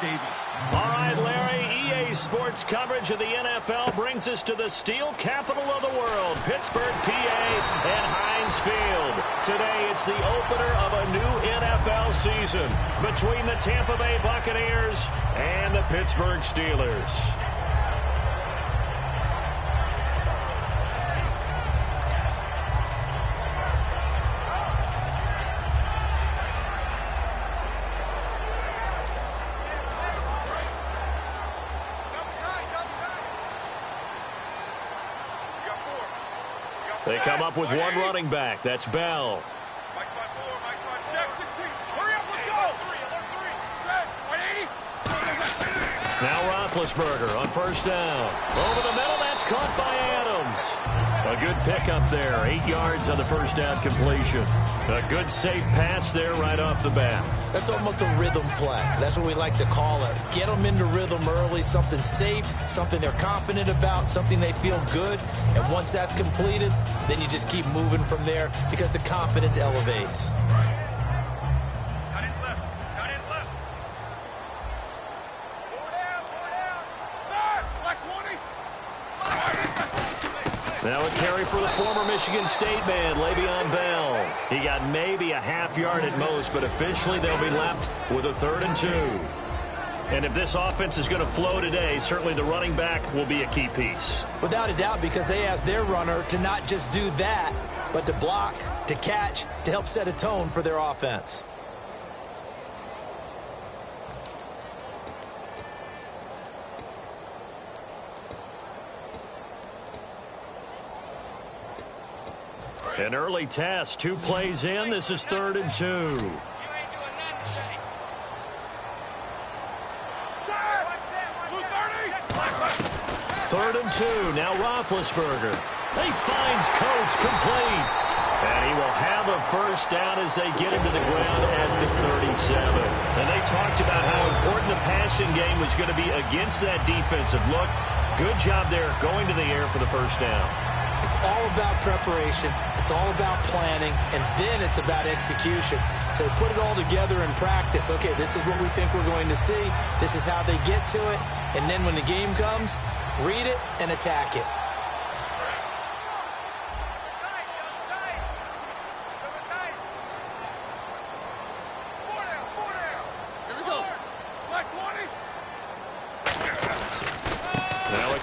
Davis. All right, Larry, EA Sports coverage of the NFL brings us to the steel capital of the world, Pittsburgh, PA, and Heinz Field. Today, it's the opener of a new NFL season between the Tampa Bay Buccaneers and the Pittsburgh Steelers. They come up with one running back. That's Bell. Now Roethlisberger on first down. Over the middle, that's caught by Adams. A good pickup there. 8 yards on the first down completion. A good safe pass there right off the bat. That's almost a rhythm play. That's what we like to call it. Get them into rhythm early, something safe, something they're confident about, something they feel good. And once that's completed, then you just keep moving from there because the confidence elevates. Now a carry for the former Michigan State man, Le'Veon Bell. He got maybe a half yard at most, but officially they'll be left with a 3rd and 2. And if this offense is going to flow today, certainly the running back will be a key piece. Without a doubt, because they asked their runner to not just do that, but to block, to catch, to help set a tone for their offense. An early test, 2 plays in. This is 3rd and 2. 3rd and 2. Now Roethlisberger. He finds Coates complete. And he will have a first down as they get him to the ground at the 37. And they talked about how important the passing game was going to be against that defensive look. Good job there going to the air for the first down. It's all about preparation. It's all about planning. And then it's about execution. So put it all together in practice. Okay, this is what we think we're going to see. This is how they get to it. And then when the game comes, read it and attack it.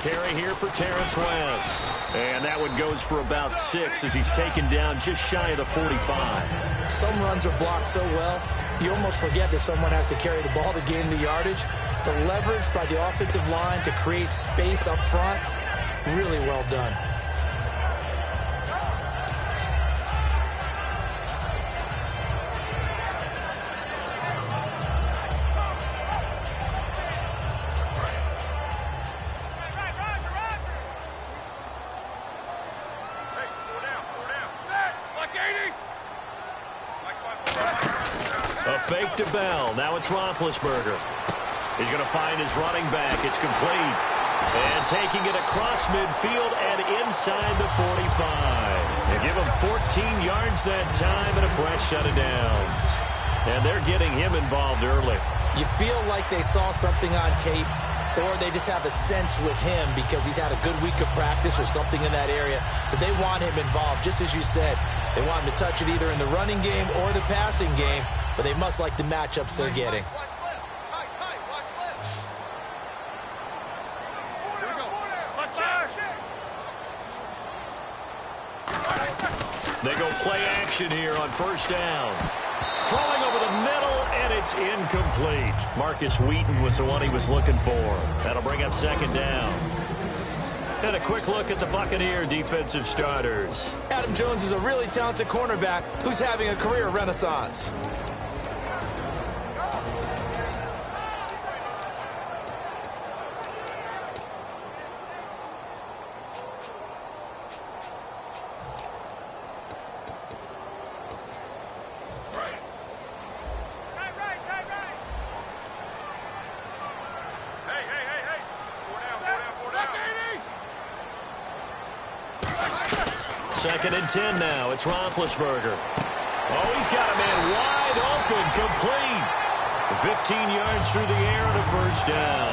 Carry here for Terrence West. And that one goes for about 6 as he's taken down just shy of the 45. Some runs are blocked so well, you almost forget that someone has to carry the ball to gain the yardage. The leverage by the offensive line to create space up front, really well done. Fake to Bell. Now it's Roethlisberger. He's going to find his running back. It's complete. And taking it across midfield and inside the 45. They give him 14 yards that time and a fresh set of downs. And they're getting him involved early. You feel like they saw something on tape, or they just have a sense with him because he's had a good week of practice or something in that area, that they want him involved, just as you said. They want him to touch it either in the running game or the passing game, but they must like the matchups they're getting. They go play action here on first down. Throwing over the middle, and it's incomplete. Marcus Wheaton was the one he was looking for. That'll bring up 2nd down. And a quick look at the Buccaneer defensive starters. Adam Jones is a really talented cornerback who's having a career renaissance. Second and 10 now. It's Roethlisberger. Oh, he's got a man wide open, complete. 15 yards through the air on a first down.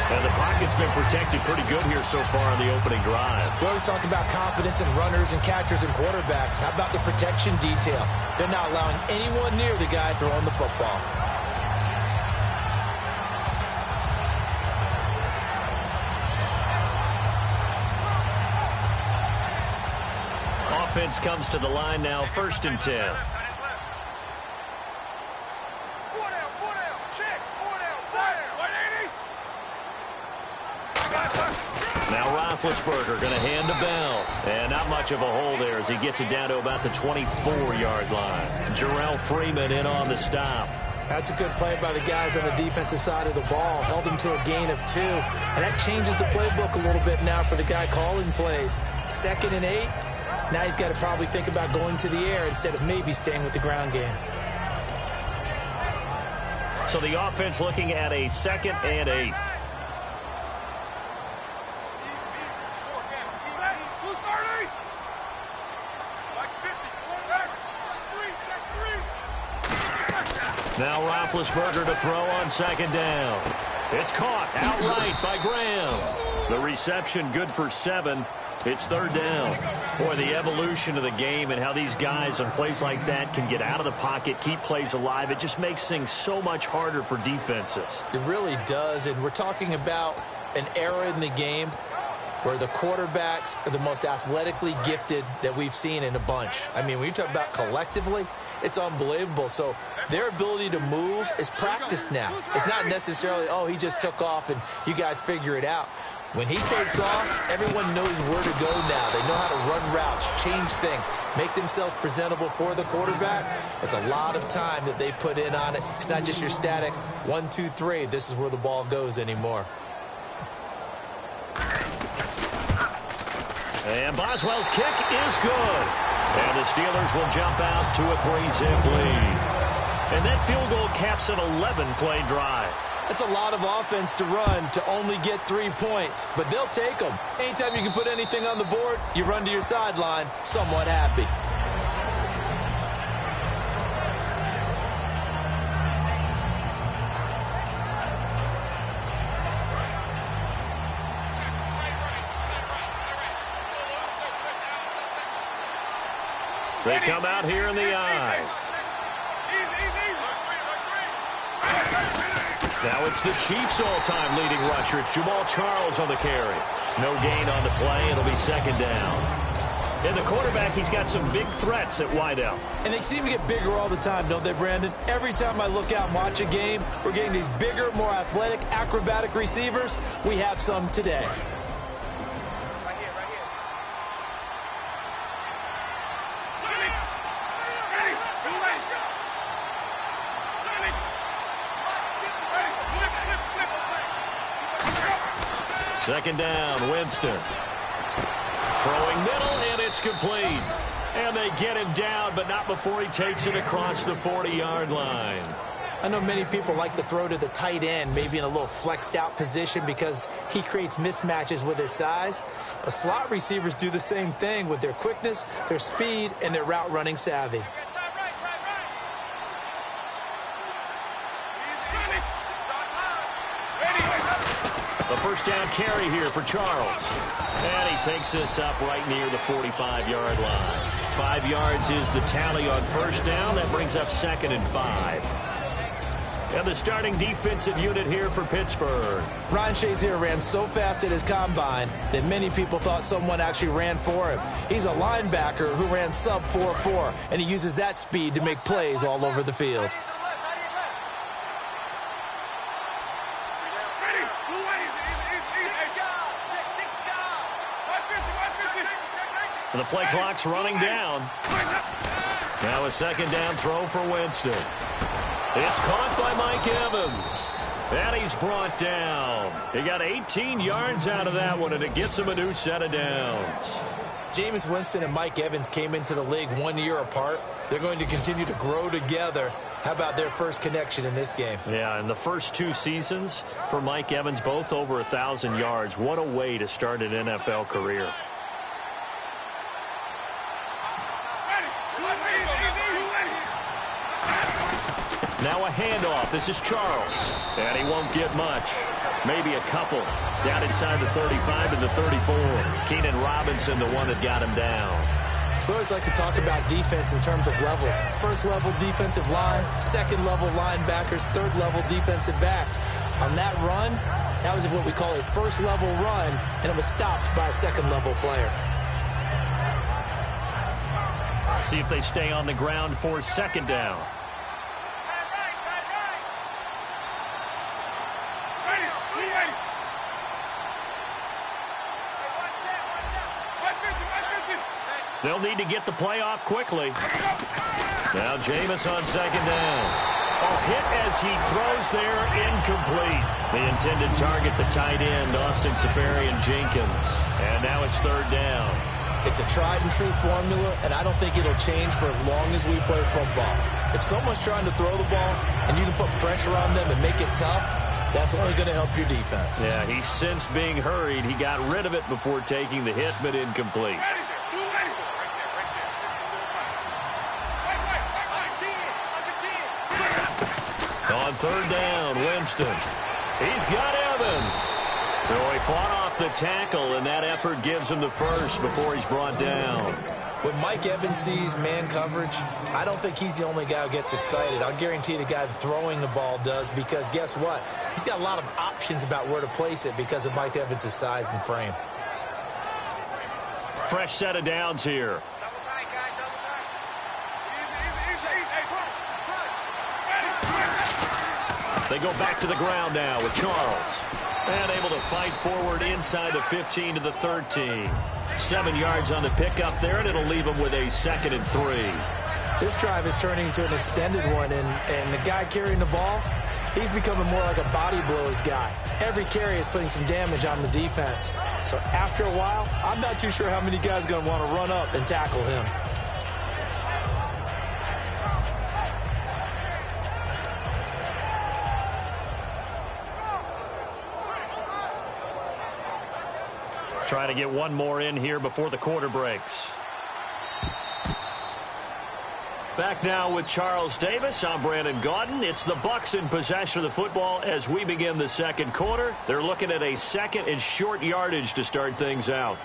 And the pocket's been protected pretty good here so far on the opening drive. We always talk about confidence in runners and catchers and quarterbacks. How about the protection detail? They're not allowing anyone near the guy throwing the football. Offense comes to the line now, 1st and 10. Now Roethlisberger going to hand to Bell. And not much of a hole there as he gets it down to about the 24-yard line. Jarrell Freeman in on the stop. That's a good play by the guys on the defensive side of the ball. Held him to a gain of 2. And that changes the playbook a little bit now for the guy calling plays. 2nd and 8. Now he's got to probably think about going to the air instead of maybe staying with the ground game. So the offense looking at a 2nd and 8. Now Roethlisberger to throw on 2nd down. It's caught outright by Graham. The reception good for 7. It's 3rd down. Boy, the evolution of the game and how these guys on plays like that can get out of the pocket, keep plays alive, it just makes things so much harder for defenses. It really does, and we're talking about an era in the game where the quarterbacks are the most athletically gifted that we've seen in a bunch. I mean, when you talk about collectively, it's unbelievable. So their ability to move is practiced now. It's not necessarily, oh, he just took off and you guys figure it out. When he takes off, everyone knows where to go now. They know how to run routes, change things, make themselves presentable for the quarterback. It's a lot of time that they put in on it. It's not just your static 1, 2, 3. This is where the ball goes anymore. And Boswell's kick is good. And the Steelers will jump out to a 3-zip lead. And that field goal caps an 11-play drive. That's a lot of offense to run to only get 3 points, but they'll take them. Anytime you can put anything on the board, you run to your sideline somewhat happy. They come out here in the eye. Now it's the Chiefs' all-time leading rusher. It's Jamal Charles on the carry. No gain on the play. It'll be 2nd down. And the quarterback, he's got some big threats at wideout. And they seem to get bigger all the time, don't they, Brandon? Every time I look out and watch a game, we're getting these bigger, more athletic, acrobatic receivers. We have some today. Second down, Winston. Throwing middle, and it's complete. And they get him down, but not before he takes it across the 40-yard line. I know many people like to throw to the tight end, maybe in a little flexed out position because he creates mismatches with his size. But slot receivers do the same thing with their quickness, their speed, and their route running savvy. The first down carry here for Charles. And he takes this up right near the 45-yard line. 5 yards is the tally on first down. That brings up 2nd and 5. And the starting defensive unit here for Pittsburgh. Ryan Shazier ran so fast at his combine that many people thought someone actually ran for him. He's a linebacker who ran sub 4.4, and he uses that speed to make plays all over the field. And the play clock's running down. Now a 2nd down throw for Winston. It's caught by Mike Evans. And he's brought down. He got 18 yards out of that one, and it gets him a new set of downs. Jameis Winston and Mike Evans came into the league 1 year apart. They're going to continue to grow together. How about their first connection in this game? Yeah, in the first 2 seasons for Mike Evans, both over 1,000 yards. What a way to start an NFL career. Now a handoff. This is Charles. And he won't get much. Maybe a couple. Down inside the 35 and the 34. Keenan Robinson, the one that got him down. We always like to talk about defense in terms of levels. First level defensive line, second level linebackers, third level defensive backs. On that run, that was what we call a first level run, and it was stopped by a second level player. See if they stay on the ground for second down. They'll need to get the play off quickly. Now Jameis on second down. A hit as he throws there, incomplete. The intended target, the tight end, Austin Seferian-Jenkins. And now it's third down. It's a tried-and-true formula, and I don't think it'll change for as long as we play football. If someone's trying to throw the ball and you can put pressure on them and make it tough, that's only going to help your defense. Yeah, he's since being hurried. He got rid of it before taking the hit, but incomplete. On third down, Winston. He's got Evans. So he fought off the tackle, and that effort gives him the first before he's brought down. When Mike Evans sees man coverage, I don't think he's the only guy who gets excited. I'll guarantee the guy throwing the ball does, because guess what? He's got a lot of options about where to place it because of Mike Evans' size and frame. Fresh set of downs here. They go back to the ground now with Charles. And able to fight forward inside the 15 to the 13. 7 yards on the pickup there, and it'll leave him with a 2nd and 3. This drive is turning into an extended one, and the guy carrying the ball, he's becoming more like a body blows guy. Every carry is putting some damage on the defense. So after a while, I'm not too sure how many guys are going to want to run up and tackle him. Trying to get one more in here before the quarter breaks. Back now with Charles Davis. I'm Brandon Gaudin. It's the Bucs in possession of the football as we begin the second quarter. They're looking at a second and short yardage to start things out.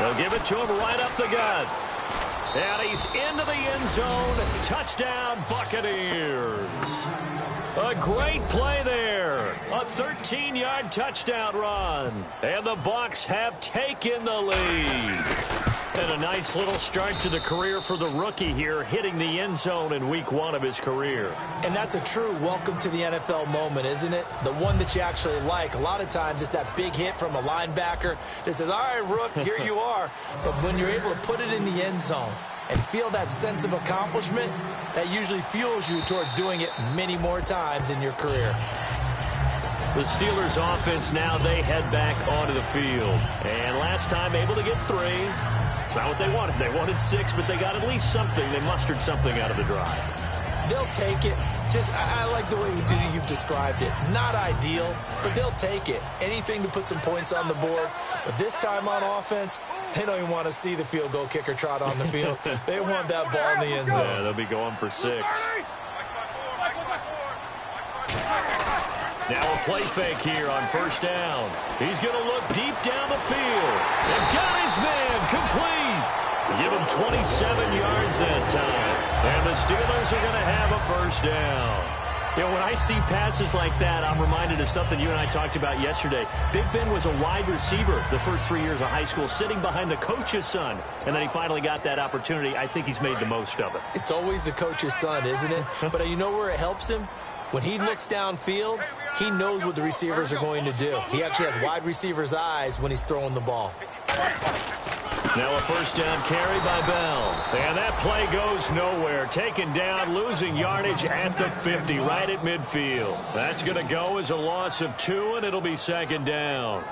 They'll give it to him right up the gut. And he's into the end zone. Touchdown, Buccaneers. A great play there. A 13-yard touchdown run. And the Bucs have taken the lead. And a nice little start to the career for the rookie here, hitting the end zone in week 1 of his career. And that's a true welcome to the NFL moment, isn't it? The one that you actually like. A lot of times it's that big hit from a linebacker that says, all right, Rook, here you are. But when you're able to put it in the end zone and feel that sense of accomplishment, that usually fuels you towards doing it many more times in your career. The Steelers offense now, they head back onto the field. And last time able to get 3. It's not what they wanted. They wanted 6, but they got at least something. They mustered something out of the drive. They'll take it. I like the way you've described it. Not ideal, but they'll take it. Anything to put some points on the board. But this time on offense, they don't even want to see the field goal kicker trot on the field. They want that ball in the end zone. Yeah, they'll be going for 6. Now a play fake here on first down. He's going to look deep down the field. And got his man complete. Give him 27 yards that time. And the Steelers are going to have a first down. You know, when I see passes like that, I'm reminded of something you and I talked about yesterday. Big Ben was a wide receiver the first 3 years of high school, sitting behind the coach's son. And then he finally got that opportunity. I think he's made the most of it. It's always the coach's son, isn't it? But you know where it helps him? When he looks downfield, he knows what the receivers are going to do. He actually has wide receivers' eyes when he's throwing the ball. Now a first down carry by Bell. And that play goes nowhere. Taken down, losing yardage at the 50, right at midfield. That's going to go as a loss of 2, and it'll be second down.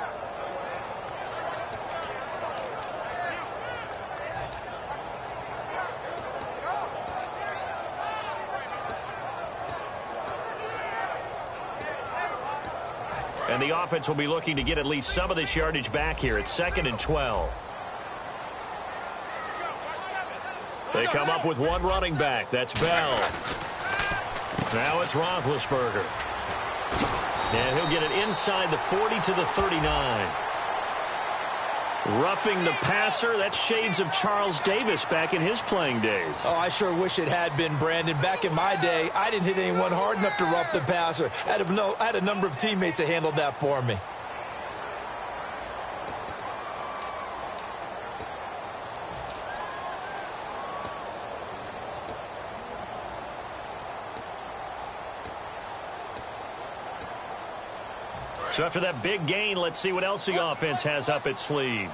And the offense will be looking to get at least some of this yardage back here. It's 2nd and 12. They come up with one running back. That's Bell. Now it's Roethlisberger. And he'll get it inside the 40 to the 39. Roughing the passer. That's shades of Charles Davis back in his playing days. Oh, I sure wish it had been, Brandon. Back in my day, I didn't hit anyone hard enough to rough the passer. I had a number of teammates that handled that for me. So after that big gain, let's see what else the offense has up its sleeve.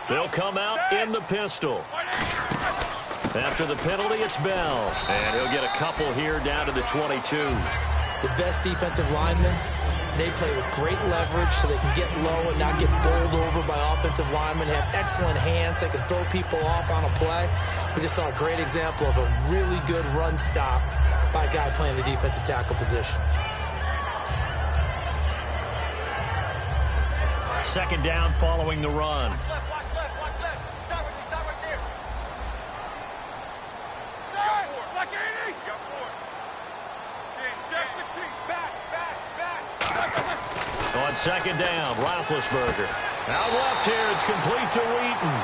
They'll come out in the pistol. After the penalty, it's Bell. And he'll get a couple here down to the 22. The best defensive linemen, they play with great leverage so they can get low and not get bowled over by offensive linemen. They have excellent hands. They can throw people off on a play. We just saw a great example of a really good run stop by a guy playing the defensive tackle position. Second down following the run. Watch left. Stop right there. Black 80. Got 4. On second down, Roethlisberger. Out left here, it's complete to Wheaton.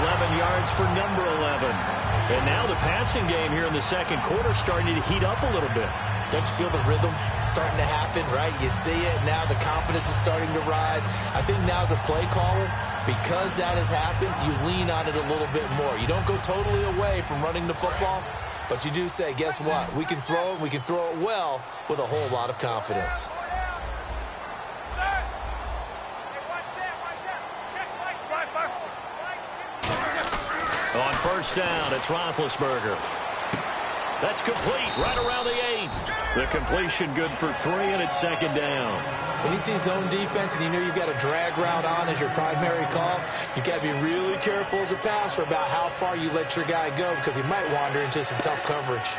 11 yards for number 11. And now the passing game here in the second quarter starting to heat up a little bit. Don't you feel the rhythm starting to happen, right? You see it. Now the confidence is starting to rise. I think now as a play caller, because that has happened, you lean on it a little bit more. You don't go totally away from running the football, but you do say, guess what? We can throw it. We can throw it well with a whole lot of confidence. On first down, it's Roethlisberger. That's complete right around the 8. The completion good for 3, and it's second down. When you see zone defense and you know you've got a drag route on as your primary call, you've got to be really careful as a passer about how far you let your guy go because he might wander into some tough coverage.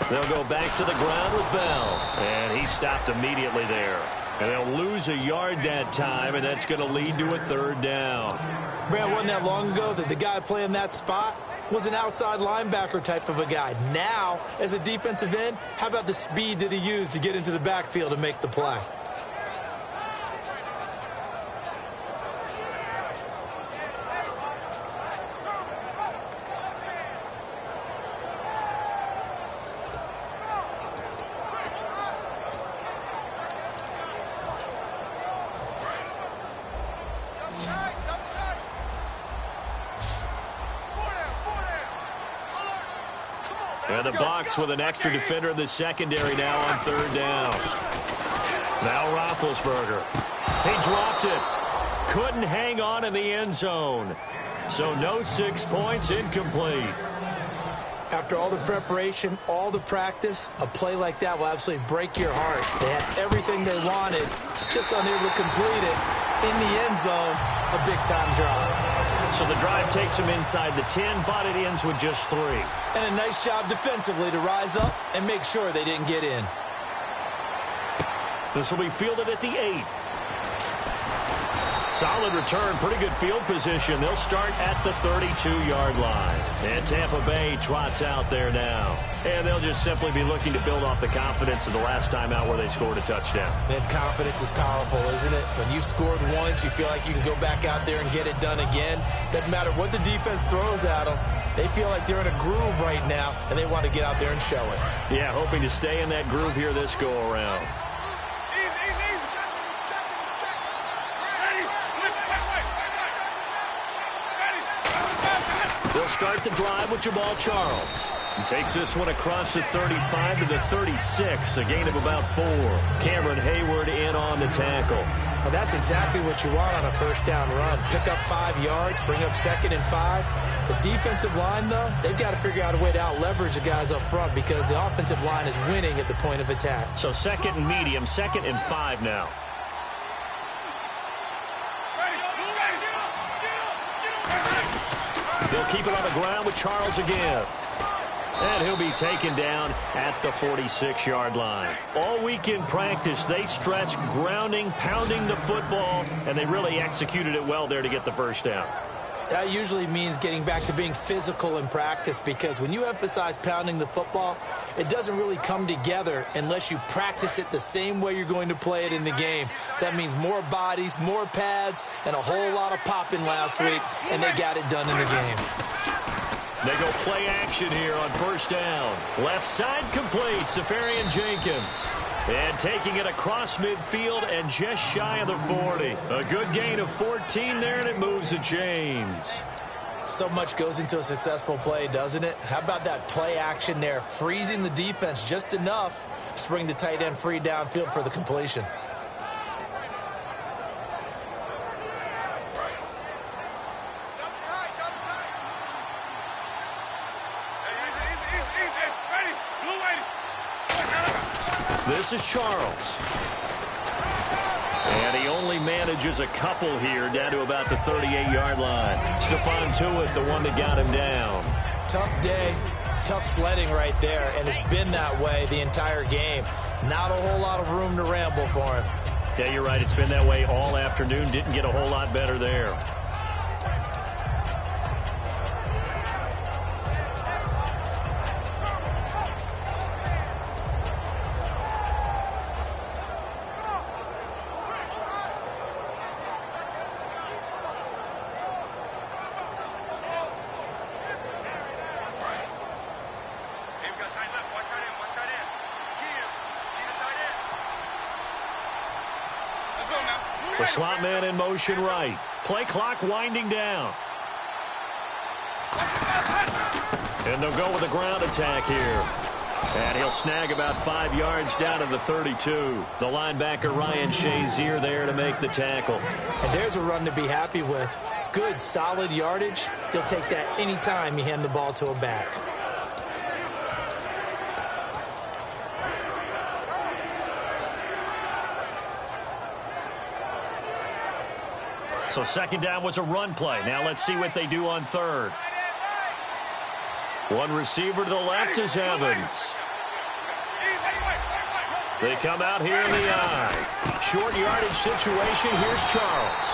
They'll go back to the ground with Bell. And he stopped immediately there. And they'll lose a yard that time, and that's going to lead to a third down. Brad, wasn't that long ago that the guy playing that spot was an outside linebacker type of a guy. Now, as a defensive end, how about the speed that he used to get into the backfield and make the play? And the Bucs with an extra defender in the secondary now on third down. Now Roethlisberger. He dropped it. Couldn't hang on in the end zone. So no 6 points, incomplete. After all the preparation, all the practice, a play like that will absolutely break your heart. They had everything they wanted, just unable to complete it. In the end zone, a big-time drop. So the drive takes them inside the 10, but it ends with just 3. And a nice job defensively to rise up and make sure they didn't get in. This will be fielded at the 8. Solid return, pretty good field position. They'll start at the 32-yard line. And Tampa Bay trots out there now. And they'll just simply be looking to build off the confidence of the last time out where they scored a touchdown. And confidence is powerful, isn't it? When you've scored once, you feel like you can go back out there and get it done again. Doesn't matter what the defense throws at them. They feel like they're in a groove right now, and they want to get out there and show it. Yeah, hoping to stay in that groove here this go-around. They'll start the drive with Jamal Charles. He takes this one across the 35 to the 36, a gain of about 4. Cameron Hayward in on the tackle. Well, that's exactly what you want on a first down run. Pick up 5 yards, bring up 2nd and 5. The defensive line, though, they've got to figure out a way to out-leverage the guys up front because the offensive line is winning at the point of attack. So 2nd and medium, 2nd and 5 now. They'll keep it on the ground with Charles again. And he'll be taken down at the 46-yard line. All week in practice, they stressed grounding, pounding the football, and they really executed it well there to get the first down. That usually means getting back to being physical in practice because when you emphasize pounding the football, it doesn't really come together unless you practice it the same way you're going to play it in the game. That means more bodies, more pads, and a whole lot of popping last week, and they got it done in the game. They go play action here on first down. Left side complete, Safarian Jenkins. And taking it across midfield and just shy of the 40. A good gain of 14 there, and it moves the chains. So much goes into a successful play, doesn't it? How about that play action there, freezing the defense just enough to bring the tight end free downfield for the completion. This is Charles. And he only manages a couple here down to about the 38-yard line. Stephon Tuitt, the one that got him down. Tough day, tough sledding right there, and it's been that way the entire game. Not a whole lot of room to ramble for him. Yeah, you're right. It's been that way all afternoon. Didn't get a whole lot better there. The slot man in motion right. Play clock winding down. And they'll go with a ground attack here. And he'll snag about 5 yards down to the 32. The linebacker Ryan Shazier there to make the tackle. And there's a run to be happy with. Good, solid yardage. He'll take that anytime you hand the ball to a back. So 2nd down was a run play. Now let's see what they do on 3rd. One receiver to the left is Evans. They come out here in the eye. Short yardage situation. Here's Charles.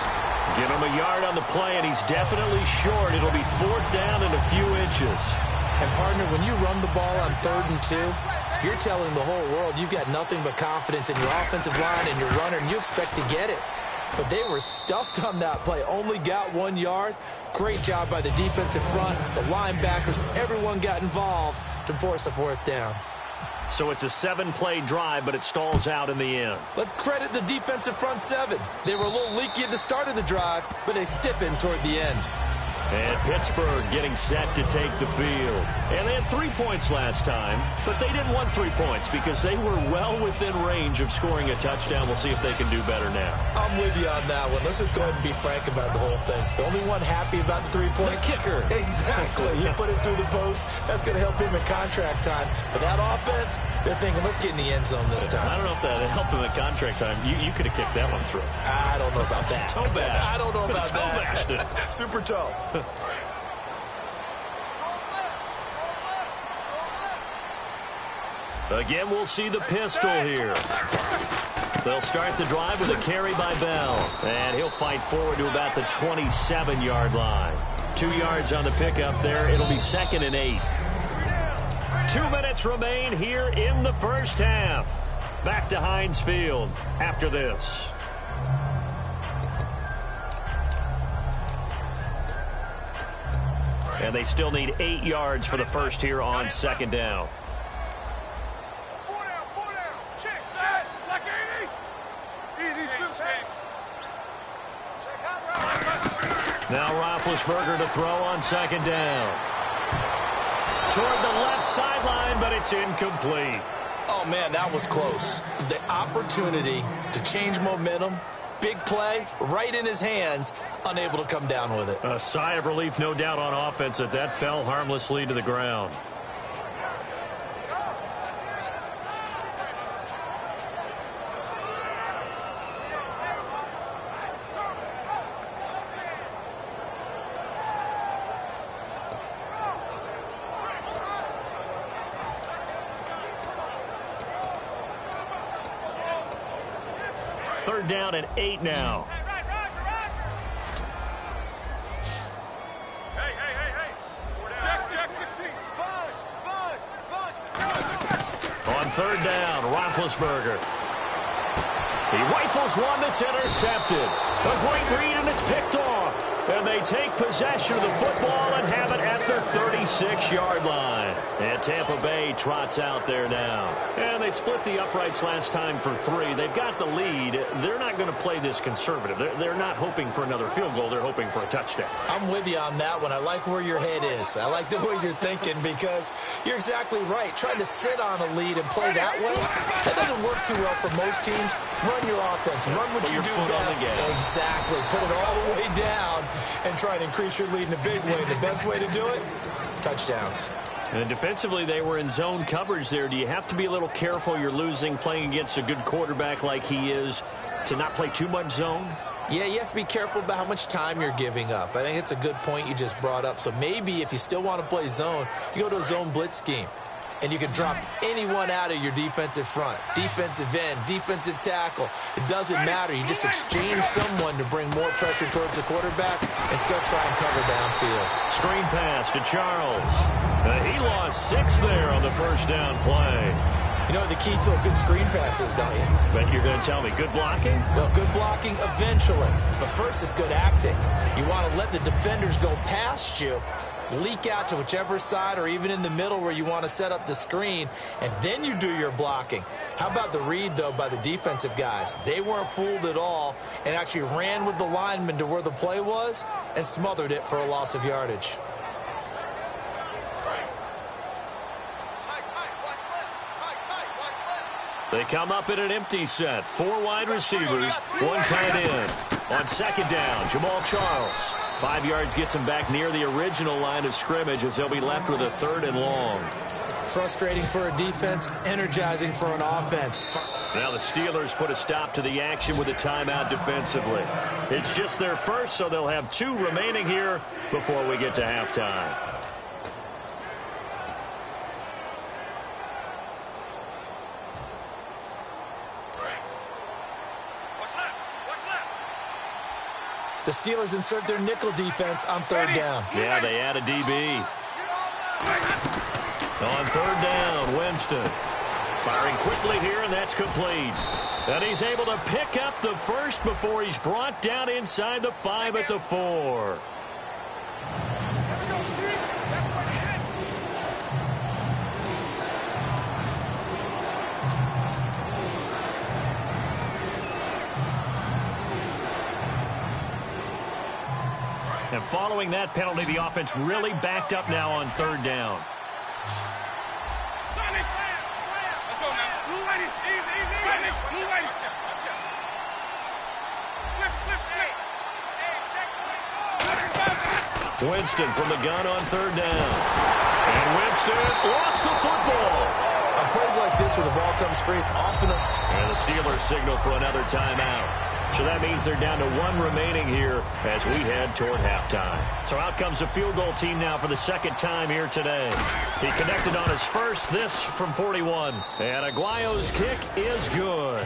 Give him a yard on the play, and he's definitely short. It'll be 4th down and a few inches. And, partner, when you run the ball on 3rd and 2, you're telling the whole world you've got nothing but confidence in your offensive line and your runner, and you expect to get it. But they were stuffed on that play. Only got 1 yard. Great job by the defensive front. The linebackers, everyone got involved to force a 4th down. So it's a 7-play drive, but it stalls out in the end. Let's credit the defensive front 7. They were a little leaky at the start of the drive, but they stiffened toward the end. And Pittsburgh getting set to take the field. And they had 3 points last time, but they didn't want 3 points because they were well within range of scoring a touchdown. We'll see if they can do better now. I'm with you on that one. Let's just go ahead and be frank about the whole thing. The only one happy about the 3-point kicker. Exactly. You put it through the post. That's going to help him in contract time. But that offense, they're thinking, let's get in the end zone this time. I don't know if that helped him at contract time. You could have kicked that one through. I don't know about that. Toe bash. I don't know about toe that. Bashed it. Super toe. Again, we'll see the pistol here. They'll start the drive with a carry by Bell. And he'll fight forward to about the 27-yard line. 2 yards on the pickup there. It'll be 2nd and 8. 2 minutes remain here in the first half. Back to Heinz Field after this. And they still need 8 yards for the first here on 2nd down. 4 down. Check. Like 80. Easy, check. Now Roethlisberger to throw on 2nd down. Toward the left sideline, but it's incomplete. Oh, man, that was close. The opportunity to change momentum, big play, right in his hands, unable to come down with it. A sigh of relief, no doubt, on offense that fell harmlessly to the ground. Third down and 8 now. On 3rd down, Roethlisberger. He rifles one that's intercepted. A great read, and it's picked off. And they take possession of the football and have it at their 36-yard line. And Tampa Bay trots out there now. And they split the uprights last time for 3. They've got the lead. They're not going to play this conservative. They're not hoping for another field goal. They're hoping for a touchdown. I'm with you on that one. I like where your head is. I like the way you're thinking because you're exactly right. Trying to sit on a lead and play that way, that doesn't work too well for most teams. Run your offense. Run what you do best. Exactly. Put it all the way down and try and increase your lead in a big way. And the best way to do it, touchdowns. And defensively, they were in zone coverage there. Do you have to be a little careful? You're losing, playing against a good quarterback like he is, to not play too much zone? Yeah, you have to be careful about how much time you're giving up. I think it's a good point you just brought up. So maybe if you still want to play zone, you go to a zone blitz scheme. And you can drop anyone out of your defensive front. Defensive end, defensive tackle. It doesn't matter. You just exchange someone to bring more pressure towards the quarterback and still try and cover downfield. Screen pass to Charles. He lost 6 there on the first down play. You know what the key to a good screen pass is, don't you? But you're going to tell me, good blocking? Well, good blocking eventually. But first is good acting. You want to let the defenders go past you, leak out to whichever side or even in the middle where you want to set up the screen, and then you do your blocking. How about the read, though, by the defensive guys? They weren't fooled at all and actually ran with the lineman to where the play was and smothered it for a loss of yardage. They come up in an empty set. 4 wide receivers, 1 tight end. On 2nd down, Jamal Charles. 5 yards gets him back near the original line of scrimmage as they'll be left with a 3rd and long. Frustrating for a defense, energizing for an offense. Now the Steelers put a stop to the action with a timeout defensively. It's just their first, so they'll have 2 remaining here before we get to halftime. The Steelers insert their nickel defense on 3rd down. Yeah, they add a DB. On 3rd down, Winston. Firing quickly here, and that's complete. And he's able to pick up the first before he's brought down inside the 5 at the 4. And following that penalty, the offense really backed up now on 3rd down. Winston from the gun on 3rd down. And Winston lost the football. On plays like this where the ball comes free, it's often And the Steelers signal for another timeout. So that means they're down to 1 remaining here as we head toward halftime. So out comes a field goal team now for the 2nd time here today. He connected on his first, this from 41. And Aguayo's kick is good.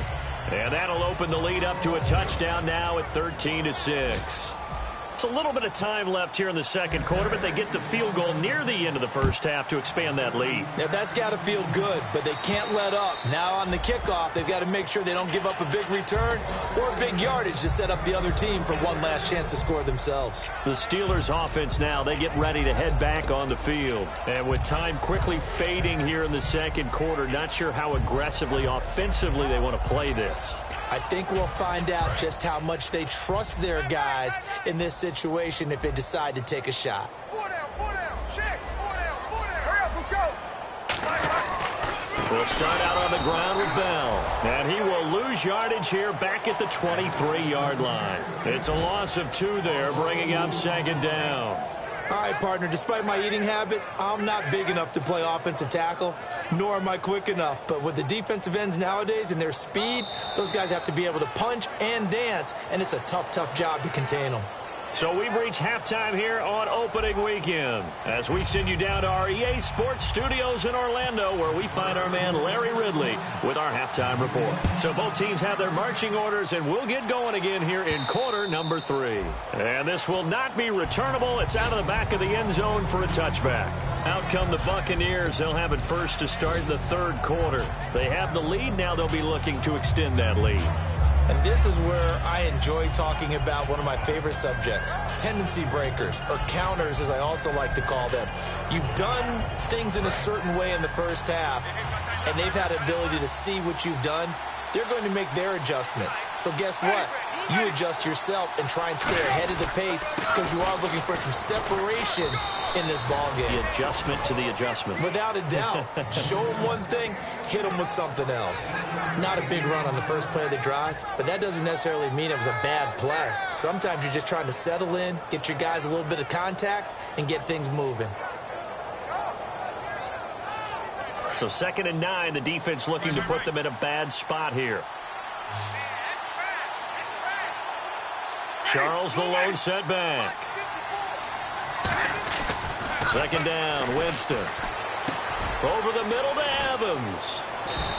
And that'll open the lead up to a touchdown now at 13-6. It's a little bit of time left here in the second quarter, but they get the field goal near the end of the first half to expand that lead. Yeah, that's got to feel good, but they can't let up. Now on the kickoff, they've got to make sure they don't give up a big return or big yardage to set up the other team for one last chance to score themselves. The Steelers offense now, they get ready to head back on the field. And with time quickly fading here in the second quarter, not sure how aggressively, offensively they want to play this. I think we'll find out just how much they trust their guys in this situation if they decide to take a shot. 4 down, check, 4 down. Hurry up, let's go. We'll start out on the ground with Bell. And he will lose yardage here back at the 23-yard line. It's a loss of 2 there, bringing up second down. All right, partner, despite my eating habits, I'm not big enough to play offensive tackle, nor am I quick enough. But with the defensive ends nowadays and their speed, those guys have to be able to punch and dance, and it's a tough, tough job to contain them. So we've reached halftime here on opening weekend as we send you down to our EA Sports Studios in Orlando, where we find our man Larry Ridley with our halftime report. So both teams have their marching orders, and we'll get going again here in quarter number 3. And this will not be returnable. It's out of the back of the end zone for a touchback. Out come the Buccaneers. They'll have it first to start the third quarter. They have the lead. Now they'll be looking to extend that lead. And this is where I enjoy talking about one of my favorite subjects, tendency breakers, or counters as I also like to call them. You've done things in a certain way in the first half, and they've had the ability to see what you've done. They're going to make their adjustments. So guess what? You adjust yourself and try and stay ahead of the pace because you are looking for some separation in this ball game. The adjustment to the adjustment. Without a doubt. Show them one thing, hit them with something else. Not a big run on the first play of the drive, but that doesn't necessarily mean it was a bad play. Sometimes you're just trying to settle in, get your guys a little bit of contact, and get things moving. So 2nd and 9, the defense looking to put them in a bad spot here. Charles the lone setback. 2nd down, Winston. Over the middle to Evans.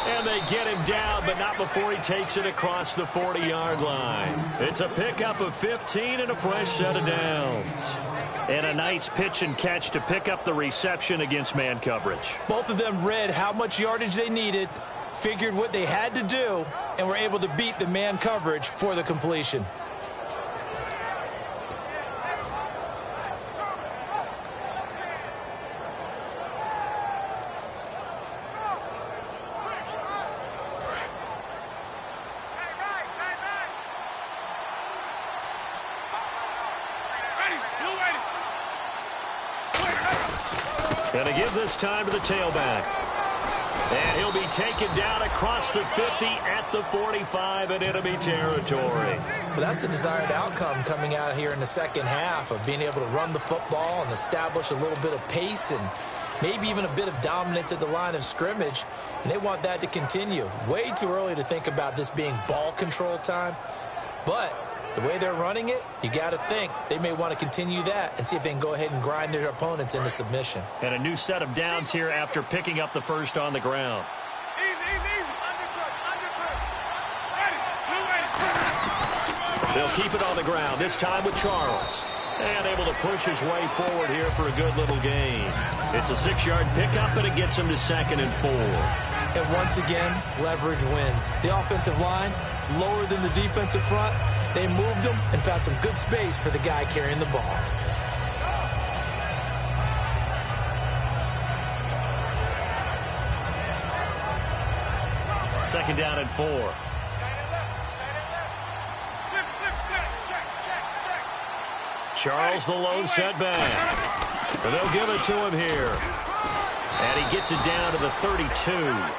And they get him down, but not before he takes it across the 40-yard line. It's a pickup of 15 and a fresh set of downs. And a nice pitch and catch to pick up the reception against man coverage. Both of them read how much yardage they needed, figured what they had to do, and were able to beat the man coverage for the completion. Going to give this time to the tailback. And he'll be taken down across the 50 at the 45 in enemy territory. Well, that's the desired outcome coming out here in the second half of being able to run the football and establish a little bit of pace and maybe even a bit of dominance at the line of scrimmage. And they want that to continue. Way too early to think about this being ball control time. But the way they're running it, you got to think they may want to continue that and see if they can go ahead and grind their opponents into submission. And a new set of downs here after picking up the first on the ground. They'll keep it on the ground, this time with Charles. And able to push his way forward here for a good little gain. It's a 6-yard pickup, and it gets him to 2nd and 4. And once again, leverage wins. The offensive line, lower than the defensive front. They moved them and found some good space for the guy carrying the ball. Second down and 4. Charles the lone setback. And they'll give it to him here. And he gets it down to the 32.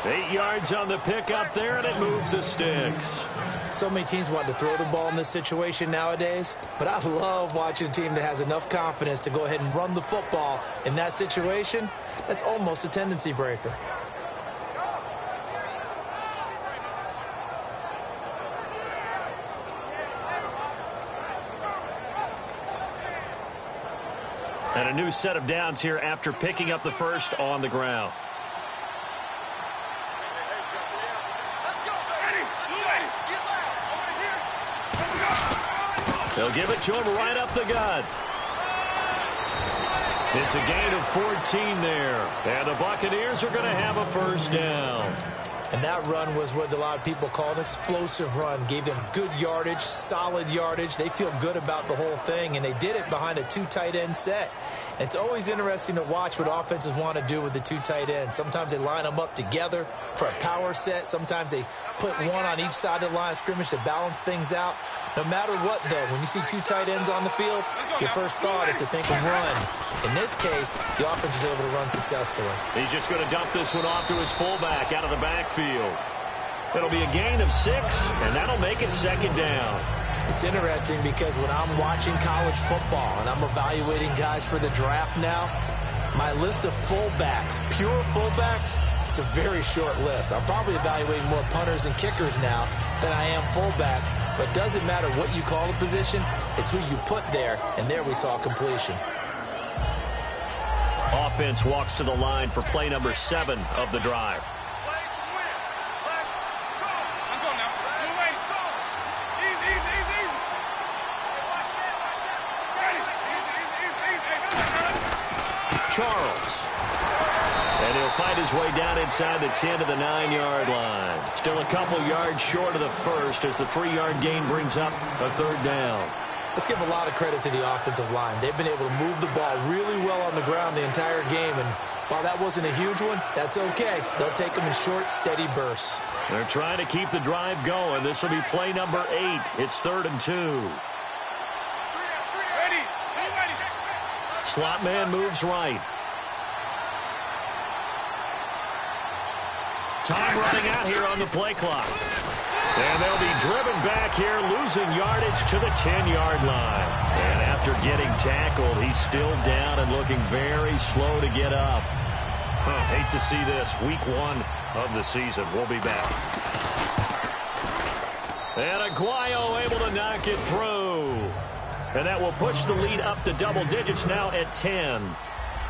8 yards on the pickup there, and it moves the sticks. So many teams want to throw the ball in this situation nowadays, but I love watching a team that has enough confidence to go ahead and run the football in that situation. That's almost a tendency breaker. And a new set of downs here after picking up the first on the ground. They'll give it to him right up the gut. It's a gain of 14 there. And the Buccaneers are going to have a first down. And that run was what a lot of people call an explosive run. Gave them good yardage, solid yardage. They feel good about the whole thing, and they did it behind a 2 tight end set. It's always interesting to watch what offenses want to do with the 2 tight ends. Sometimes they line them up together for a power set. Sometimes they put one on each side of the line of scrimmage to balance things out. No matter what, though, when you see 2 tight ends on the field, your first thought is to think of run. In this case, the offense was able to run successfully. He's just going to dump this one off to his fullback out of the backfield. It'll be a gain of 6, and that'll make it second down. It's interesting because when I'm watching college football and I'm evaluating guys for the draft now, my list of fullbacks, pure fullbacks, it's a very short list. I'm probably evaluating more punters and kickers now than I am fullbacks, but it doesn't matter what you call the position, it's who you put there, and there we saw completion. Offense walks to the line for play number 7 of the drive. Charles. And he'll find his way down inside the 10 to the 9-yard line. Still a couple yards short of the first as the 3-yard gain brings up a third down. Let's give a lot of credit to the offensive line. They've been able to move the ball really well on the ground the entire game, and while that wasn't a huge one, that's okay. They'll take them in short, steady bursts. They're trying to keep the drive going. This will be play number 8. It's 3rd and 2. Slot man moves right. Time running out here on the play clock. And they'll be driven back here, losing yardage to the 10-yard line. And after getting tackled, he's still down and looking very slow to get up. Hate to see this. Week 1 of the season. We'll be back. And Aguayo able to knock it through. And that will push the lead up to double digits now at 10.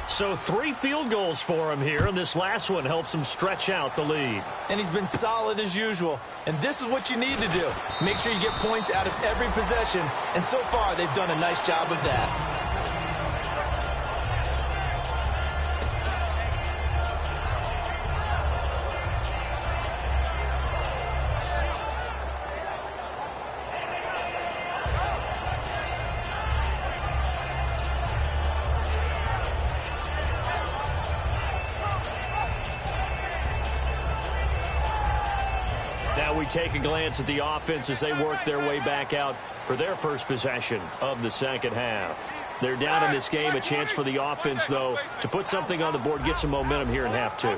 So 3 field goals for him here, and this last one helps him stretch out the lead. And he's been solid as usual. And this is what you need to do. Make sure you get points out of every possession. And so far, they've done a nice job of that. Now we take a glance at the offense as they work their way back out for their first possession of the second half. They're down in this game. A chance for the offense, though, to put something on the board, get some momentum here in half 2.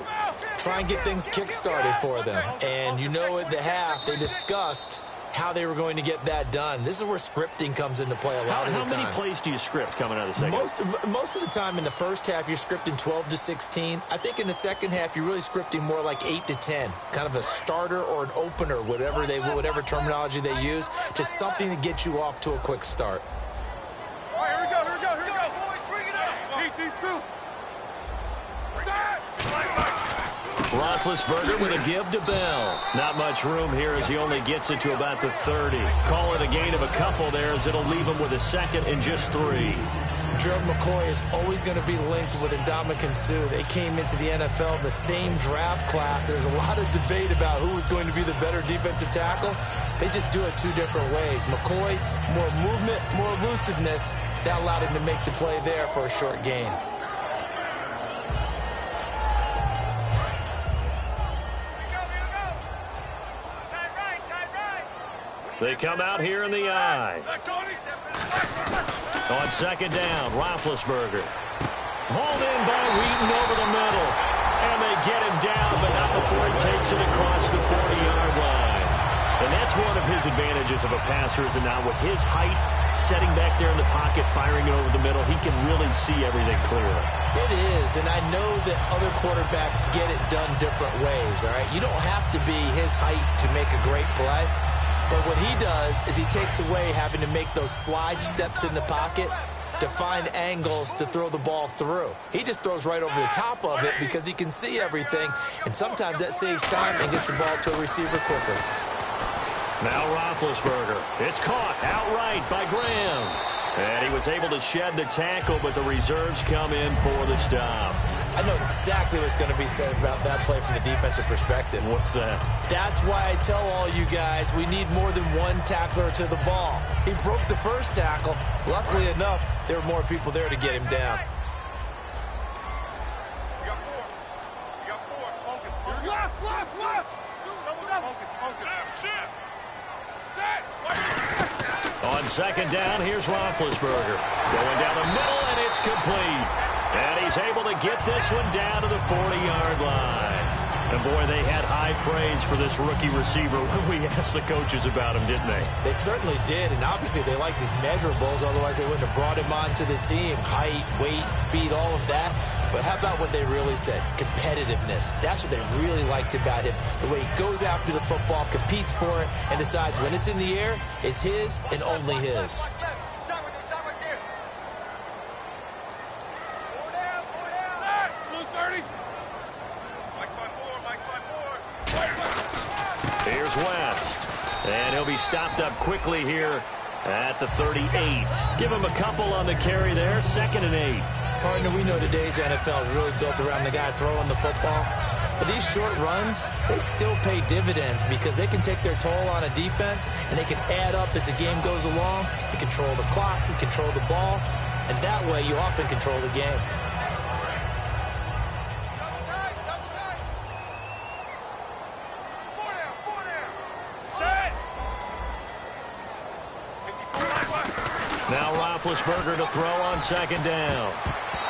Try and get things kick-started for them. And you know at the half, they discussed how they were going to get that done. This is where scripting comes into play a lot of the time. How many plays do you script coming out of the second? Most of the time in the first half, you're scripting 12 to 16. I think in the second half, you're really scripting more like 8 to 10. Kind of a starter or an opener, whatever terminology they use. Just something to get you off to a quick start. All right, here we go. Boys, bring it up. Beat these 2. Roethlisberger with a give to Bell. Not much room here as he only gets it to about the 30. Call it a gain of a couple there as it'll leave him with a second and just 3. Gerald McCoy is always going to be linked with Ndamukong Suh. They came into the NFL in the same draft class. There's a lot of debate about who was going to be the better defensive tackle. They just do it 2 different ways. McCoy, more movement, more elusiveness. That allowed him to make the play there for a short gain. They come out here in the eye. On second down, Roethlisberger. Hauled in by Wheaton over the middle. And they get him down, but not before he takes it across the 40-yard line. And that's one of his advantages of a passer, is now with his height, setting back there in the pocket, firing it over the middle, he can really see everything clearly. It is, and I know that other quarterbacks get it done different ways, all right? You don't have to be his height to make a great play. But what he does is he takes away having to make those slide steps in the pocket to find angles to throw the ball through. He just throws right over the top of it because he can see everything, and sometimes that saves time and gets the ball to a receiver quicker. Now Roethlisberger. It's caught outright by Graham. And he was able to shed the tackle, but the reserves come in for the stop. I know exactly what's going to be said about that play from the defensive perspective. What's that? That's why I tell all you guys we need more than one tackler to the ball. He broke the first tackle. Luckily enough, there were more people there to get him down. On second down, here's Roethlisberger. Going down the middle, and it's complete. And he's able to get this one down to the 40-yard line. And, boy, they had high praise for this rookie receiver when we asked the coaches about him, didn't they? They certainly did, and obviously they liked his measurables. Otherwise, they wouldn't have brought him onto the team. Height, weight, speed, all of that. But how about what they really said? Competitiveness. That's what they really liked about him. The way he goes after the football, competes for it, and decides when it's in the air, it's his and only his. Here's West. And he'll be stopped up quickly here at the 38. Give him a couple on the carry there. 2nd and 8. Partner, we know today's NFL is really built around the guy throwing the football. But these short runs, they still pay dividends because they can take their toll on a defense, and they can add up as the game goes along. You control the clock, you control the ball, and that way you often control the game. Now Roethlisberger to throw on 2nd down.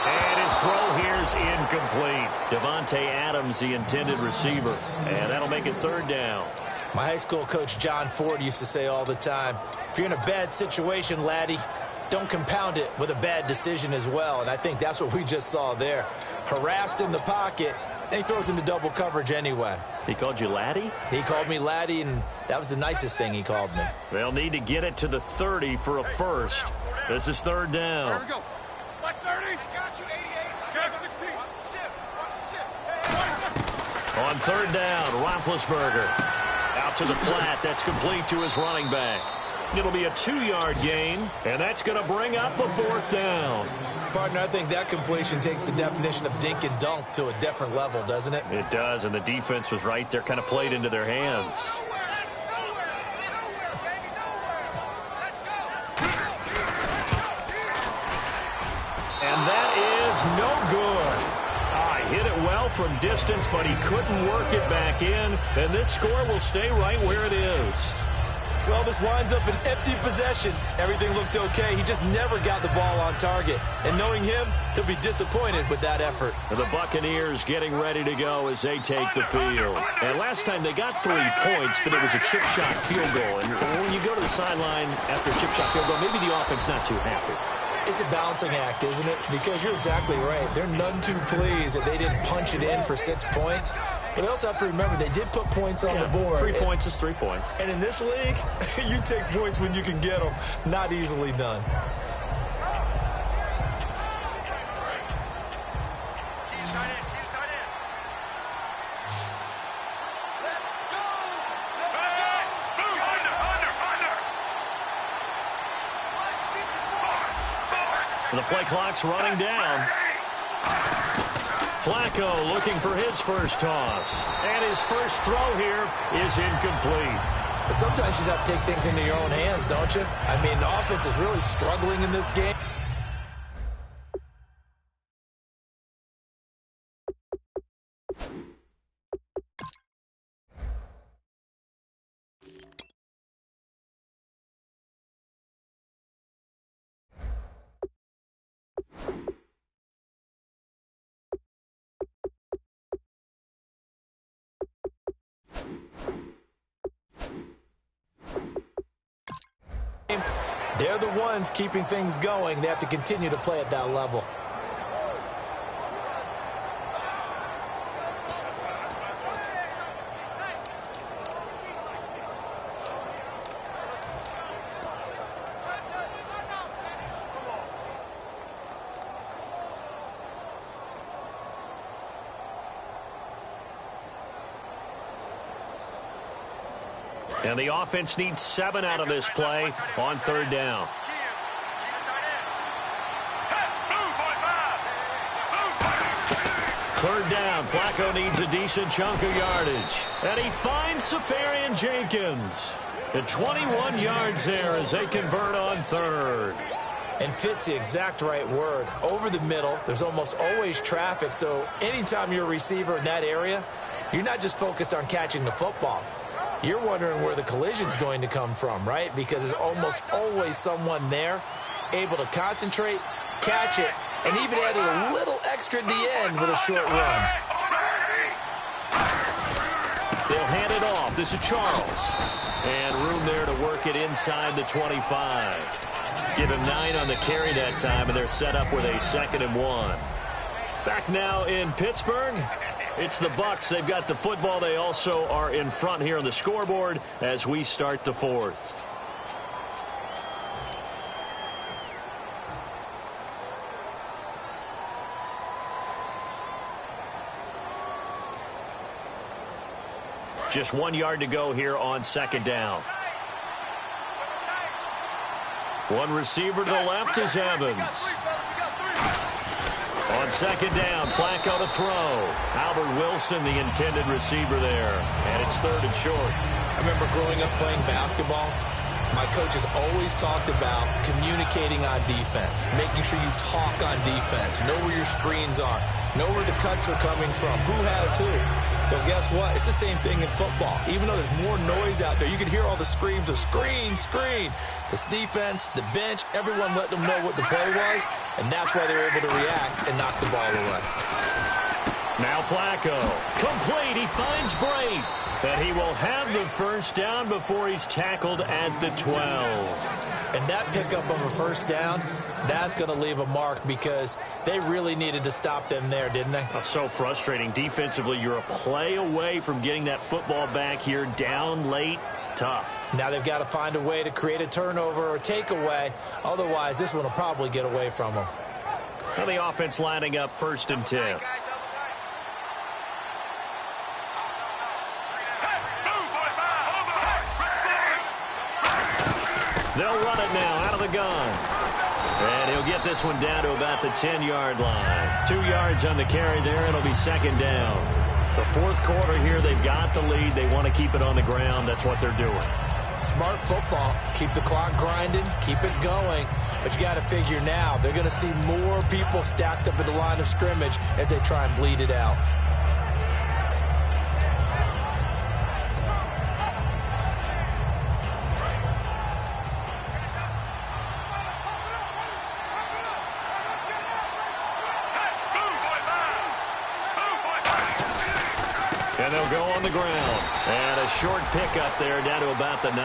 And his throw here's incomplete. Devontae Adams, the intended receiver. And that'll make it 3rd down. My high school coach, John Ford, used to say all the time, if you're in a bad situation, laddie, don't compound it with a bad decision as well. And I think that's what we just saw there. Harassed in the pocket, and he throws into double coverage anyway. He called you laddie? He called me laddie, and that was the nicest thing he called me. They'll need to get it to the 30 for a first. This is 3rd down. Here we go. Like 30. I got you, 88. Jack 16. Watch the shift. Watch the shift. Hey, On 3rd down, Roethlisberger. Out to the flat. That's complete to his running back. It'll be a 2-yard gain, and that's going to bring up a 4th down. Partner, I think that completion takes the definition of dink and dunk to a different level, doesn't it? It does, and the defense was right there, kind of played into their hands. And that is no good. He hit it well from distance, but he couldn't work it back in, and this score will stay right where it is. Well, this winds up an empty possession. Everything looked okay. He just never got the ball on target. And knowing him, he'll be disappointed with that effort. And the Buccaneers getting ready to go as they take the field. And last time they got 3 points, but it was a chip shot field goal. And when you go to the sideline after a chip shot field goal, maybe the offense not too happy. It's a balancing act, isn't it? Because you're exactly right. They're none too pleased that they didn't punch it in for 6 points. But they also have to remember they did put points on the board. 3 points is 3 points. And in this league, you take points when you can get them. Not easily done. The play clock's running down. Flacco looking for his first toss. And his first throw here is incomplete. But sometimes you just have to take things into your own hands, don't you? I mean, the offense is really struggling in this game. They're the ones keeping things going. They have to continue to play at that level. And the offense needs 7 out of this play on 3rd down. Third down, Flacco needs a decent chunk of yardage. And he finds Safarian Jenkins. At 21 yards there as they convert on 3rd. And fits the exact right word. Over the middle, there's almost always traffic, so anytime you're a receiver in that area, you're not just focused on catching the football. You're wondering where the collision's going to come from, right? Because there's almost always someone there able to concentrate, catch it, and even added a little extra at the end with a short run. They'll hand it off. This is Charles. And room there to work it inside the 25. Give him 9 on the carry that time, and they're set up with a 2nd and 1. Back now in Pittsburgh. It's the Bucs. They've got the football. They also are in front here on the scoreboard as we start the 4th. Just 1 yard to go here on 2nd down. One receiver to the left is Evans. On 2nd down, Flacco to throw. Albert Wilson, the intended receiver there. And it's 3rd and short. I remember growing up playing basketball. My coaches always talked about communicating on defense, making sure you talk on defense, know where your screens are, know where the cuts are coming from, who has who. But guess what? It's the same thing in football. Even though there's more noise out there, you can hear all the screams of screen, screen. This defense, the bench, everyone let them know what the play was, and that's why they're able to react and knock the ball away. Now Flacco. Complete. He finds Brait. And he will have the 1st down before he's tackled at the 12. And that pickup of a 1st down, that's going to leave a mark because they really needed to stop them there, didn't they? Oh, so frustrating. Defensively, you're a play away from getting that football back here down late. Tough. Now they've got to find a way to create a turnover or takeaway. Otherwise, this one will probably get away from them. Now the offense lining up 1st and 10. They'll run it now out of the gun. And he'll get this one down to about the 10-yard line. 2 yards on the carry there. It'll be 2nd down. The 4th quarter here, they've got the lead. They want to keep it on the ground. That's what they're doing. Smart football. Keep the clock grinding. Keep it going. But you got to figure now, they're going to see more people stacked up at the line of scrimmage as they try and bleed it out. And they'll go on the ground. And a short pickup there down to about the 9.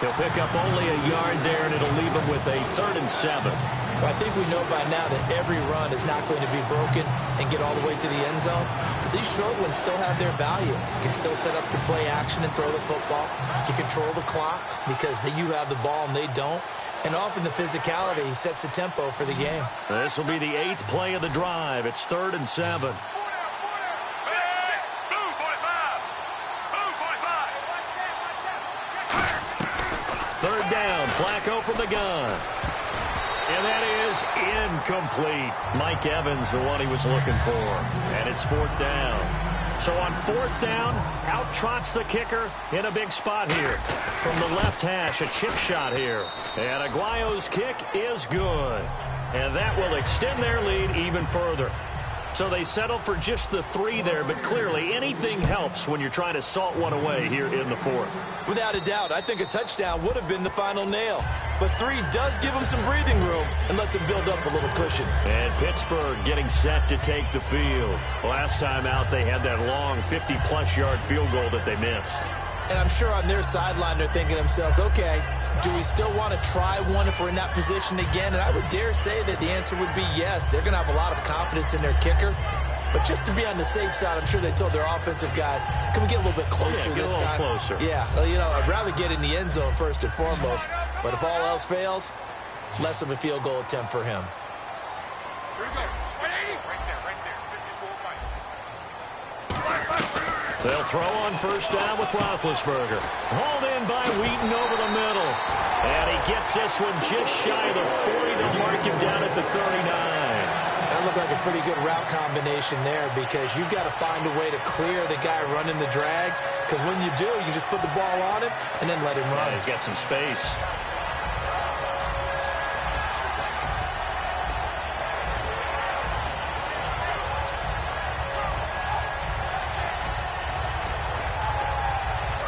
He'll pick up only a yard there, and it'll leave him with a 3rd and 7. Well, I think we know by now that every run is not going to be broken and get all the way to the end zone. But these short ones still have their value. You can still set up the play action and throw the football. You control the clock because you have the ball and they don't. And often the physicality sets the tempo for the game. This will be the 8th play of the drive. It's 3rd and 7. Third down, Flacco from the gun. And that is incomplete. Mike Evans, the one he was looking for. And it's 4th down. So on 4th down, out trots the kicker in a big spot here. From the left hash, a chip shot here. And Aguayo's kick is good. And that will extend their lead even further. So they settle for just the 3 there, but clearly anything helps when you're trying to salt one away here in the 4th. Without a doubt, I think a touchdown would have been the final nail. But 3 does give them some breathing room and lets them build up a little cushion. And Pittsburgh getting set to take the field. Last time out, they had that long 50-plus yard field goal that they missed. And I'm sure on their sideline they're thinking to themselves, okay, do we still want to try one if we're in that position again? And I would dare say that the answer would be yes. They're going to have a lot of confidence in their kicker. But just to be on the safe side, I'm sure they told their offensive guys, can we get a little bit closer this time? Closer. Yeah, well, you know, I'd rather get in the end zone first and foremost. But if all else fails, less of a field goal attempt for him. Here we go. 180. Right there. 54 fight. They'll throw on first down with Roethlisberger. Hauled in by Wheaton over the middle. And he gets this one just shy of the 40. They'll mark him down at the 39. That looked like a pretty good route combination there because you've got to find a way to clear the guy running the drag, because when you do, you just put the ball on him and then let him run. Yeah, he's got some space.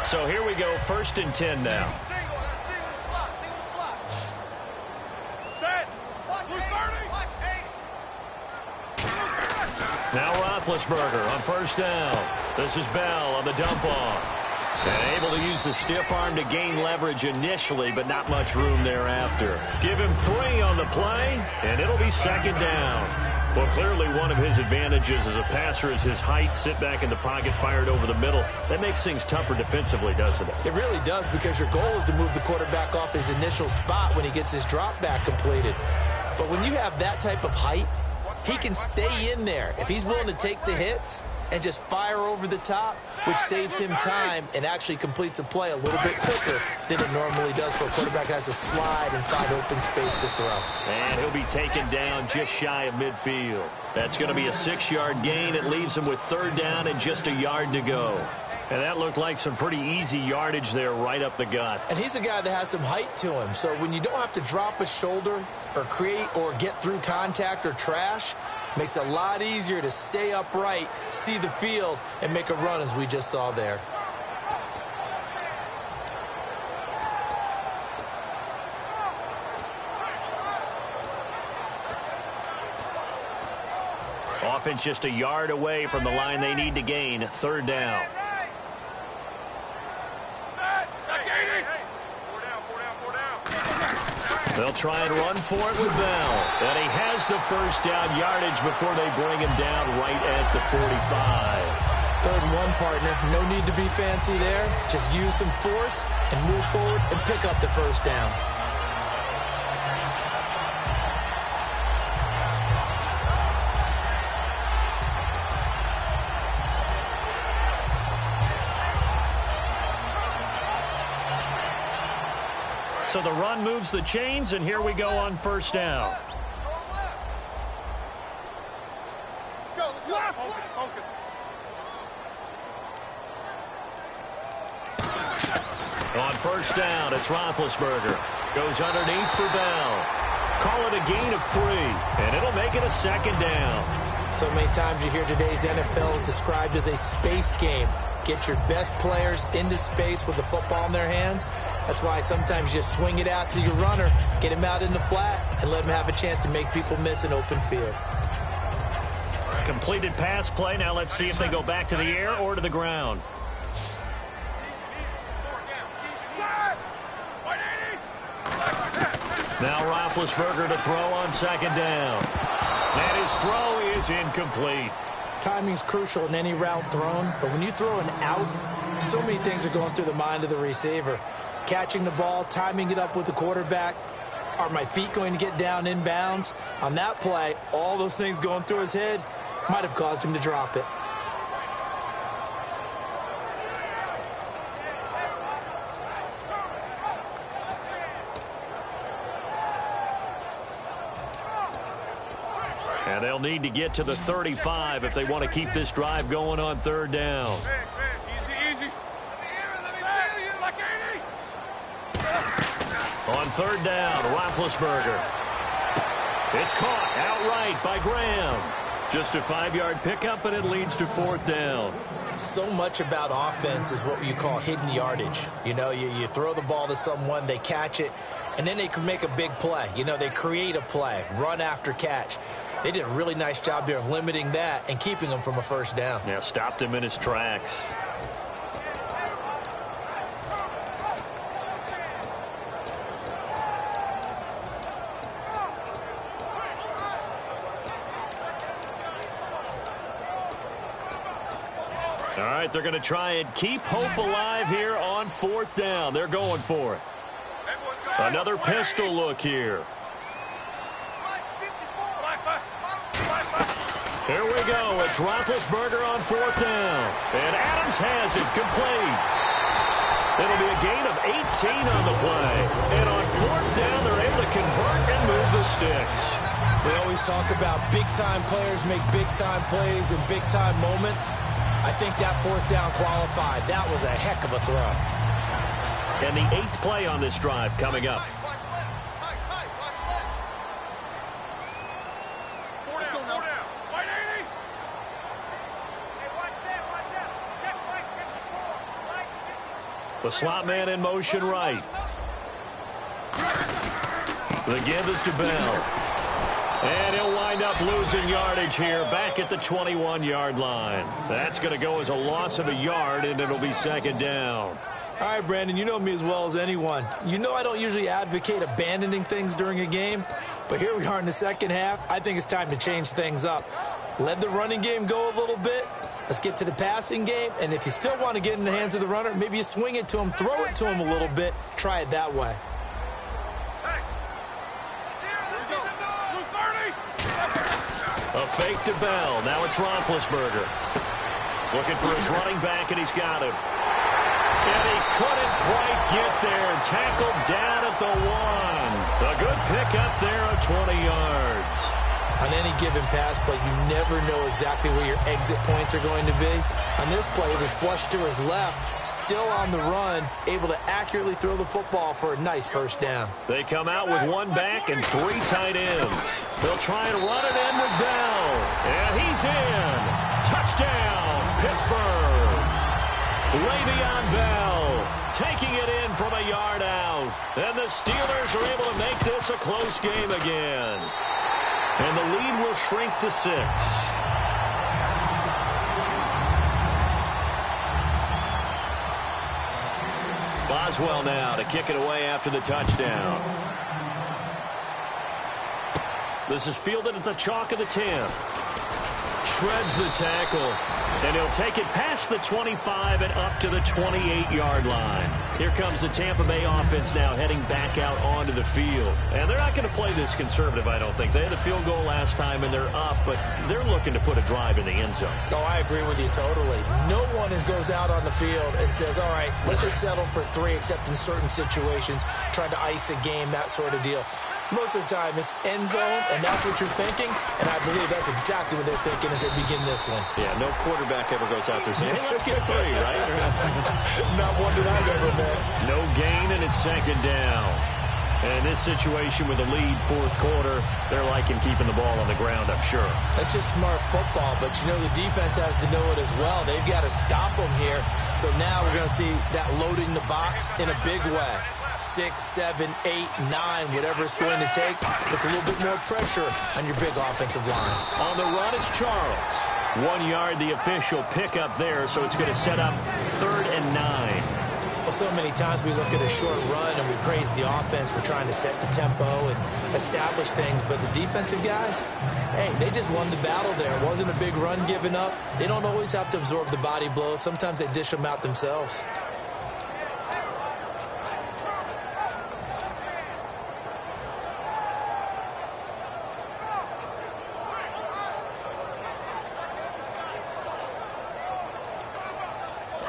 So here we go, 1st and 10 now. Now Roethlisberger on first down. This is Bell on the dump-off. And able to use the stiff arm to gain leverage initially, but not much room thereafter. Give him 3 on the play, and it'll be 2nd down. Well, clearly one of his advantages as a passer is his height. Sit back in the pocket, fired over the middle. That makes things tougher defensively, doesn't it? It really does, because your goal is to move the quarterback off his initial spot when he gets his drop back completed. But when you have that type of height, he can stay in there if he's willing to take the hits and just fire over the top, which saves him time and actually completes a play a little bit quicker than it normally does for a quarterback who has to slide and find open space to throw. And he'll be taken down just shy of midfield. That's going to be a 6-yard gain. It leaves him with 3rd down and just a yard to go. And that looked like some pretty easy yardage there right up the gut. And he's a guy that has some height to him. So when you don't have to drop a shoulder or create or get through contact or trash, makes it a lot easier to stay upright, see the field, and make a run as we just saw there. Offense just a yard away from the line they need to gain. 3rd down. They'll try and run for it with Bell. And he has the 1st down yardage before they bring him down right at the 45. 3rd and 1, partner. No need to be fancy there. Just use some force and move forward and pick up the 1st down. So the run moves the chains, and here we go on 1st down. On 1st down, it's Roethlisberger. Goes underneath for Bell. Call it a gain of 3, and it'll make it a 2nd down. So many times you hear today's NFL described as a space game. Get your best players into space with the football in their hands. That's why sometimes you just swing it out to your runner, get him out in the flat, and let him have a chance to make people miss an open field. Completed pass play. Now let's see if they go back to the air or to the ground. Now Roethlisberger to throw on 2nd down. And his throw is incomplete. Timing's crucial in any route thrown, but when you throw an out, so many things are going through the mind of the receiver. Catching the ball, timing it up with the quarterback. Are my feet going to get down inbounds? On that play, all those things going through his head might have caused him to drop it. And they'll need to get to the 35 if they want to keep this drive going on 3rd down. Easy. On 3rd down, Roethlisberger. It's caught outright by Graham. Just a 5-yard pickup, and it leads to 4th down. So much about offense is what you call hidden yardage. You know, you throw the ball to someone, they catch it, and then they can make a big play. You know, they create a play, run after catch. They did a really nice job there of limiting that and keeping him from a 1st down. Yeah, stopped him in his tracks. All right, they're going to try and keep hope alive here on 4th down. They're going for it. Another pistol look here. Here we go. It's Roethlisberger on 4th down. And Adams has it complete. It'll be a gain of 18 on the play. And on 4th down, they're able to convert and move the sticks. We always talk about big-time players make big-time plays in big-time moments. I think that 4th down qualified. That was a heck of a throw. And the 8th play on this drive coming up. The slot man in motion right. The give is to Bell. And he'll wind up losing yardage here back at the 21-yard line. That's going to go as a loss of a yard, and it'll be 2nd down. All right, Brandon, you know me as well as anyone. You know I don't usually advocate abandoning things during a game, but here we are in the second half. I think it's time to change things up. Let the running game go a little bit. Let's get to the passing game, and if you still want to get in the hands of the runner, maybe you swing it to him, throw it to him a little bit, try it that way. A fake to Bell. Now it's Roethlisberger. Looking for his running back, and he's got him. And he couldn't quite get there. Tackled down at the 1. A good pickup there of 20 yards. On any given pass play, you never know exactly where your exit points are going to be. On this play, it was flushed to his left, still on the run, able to accurately throw the football for a nice 1st down. They come out with 1 back and 3 tight ends. They'll try and run it in with Bell. And he's in. Touchdown, Pittsburgh. Le'Veon Bell taking it in from a yard out. And the Steelers are able to make this a close game again. And the lead will shrink to 6. Boswell now to kick it away after the touchdown. This is fielded at the chalk of the 10. Shreds the tackle. And he'll take it past the 25 and up to the 28-yard line. Here comes the Tampa Bay offense now heading back out onto the field. And they're not going to play this conservative, I don't think. They had a field goal last time, and they're up, but they're looking to put a drive in the end zone. Oh, I agree with you totally. No one goes out on the field and says, all right, let's just settle for 3, except in certain situations, trying to ice a game, that sort of deal. Most of the time, it's end zone, and that's what you're thinking, and I believe that's exactly what they're thinking as they begin this one. Yeah, no quarterback ever goes out there saying, hey, let's get 3, right? Not one that I've ever met. No gain, and it's 2nd down. And in this situation with the lead 4th quarter, they're liking keeping the ball on the ground, I'm sure. That's just smart football, but you know the defense has to know it as well. They've got to stop them here. So now we're going to see that loading the box in a big way. 6, 7, 8, 9, whatever it's going to take. It's a little bit more pressure on your big offensive line. On the run, it's Charles. 1 yard, the official pickup there, so it's going to set up 3rd and 9. Well, so many times we look at a short run and we praise the offense for trying to set the tempo and establish things, but the defensive guys, hey, they just won the battle there. It wasn't a big run given up. They don't always have to absorb the body blows. Sometimes they dish them out themselves.